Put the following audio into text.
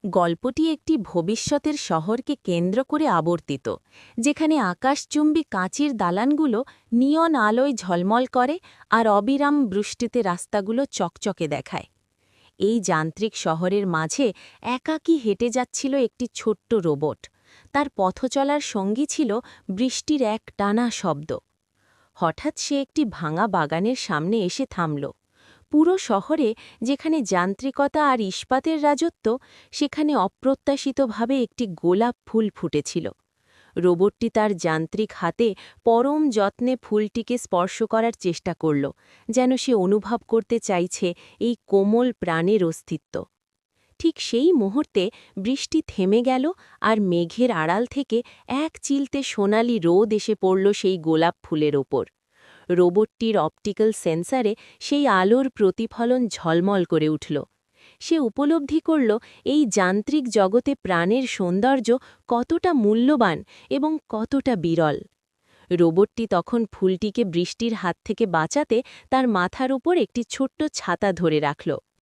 গল্পটি একটি ভবিষ্যতের শহরকে কেন্দ্র করে আবর্তিত, যেখানে আকাশচুম্বী কাঁচের দালানগুলো নিয়ন আলোয় ঝলমল করে আর অবিরাম বৃষ্টিতে রাস্তাগুলো চকচকে দেখায়। এই যান্ত্রিক শহরের মাঝে একাকী হেঁটে যাচ্ছিল একটি ছোট্ট রোবট। তার পথচলার সঙ্গী ছিল বৃষ্টির এক টানা শব্দ। হঠাৎ সে একটি ভাঙা বাগানের সামনে এসে থামল। পুরো শহরে যেখানে যান্ত্রিকতা আর ইস্পাতের রাজত্ব, সেখানে অপ্রত্যাশিতভাবে একটি গোলাপ ফুল ফুটেছিল। রোবটটি তার যান্ত্রিক হাতে পরম যত্নে ফুলটিকে স্পর্শ করার চেষ্টা করল, যেন সে অনুভব করতে চাইছে এই কোমল প্রাণের অস্তিত্ব। ঠিক সেই মুহূর্তে বৃষ্টি থেমে গেল, আর মেঘের আড়াল থেকে এক চিলতে সোনালি রোদ এসে পড়ল সেই গোলাপ ফুলের ওপর। রোবটটির অপটিক্যাল সেন্সারে সেই আলোর প্রতিফলন ঝলমল করে উঠল। সে উপলব্ধি করল এই যান্ত্রিক জগতে প্রাণের সৌন্দর্য কতটা মূল্যবান এবং কতটা বিরল। রোবটটি তখন ফুলটিকে বৃষ্টির হাত থেকে বাঁচাতে তার মাথার উপর একটি ছোট্ট ছাতা ধরে রাখল।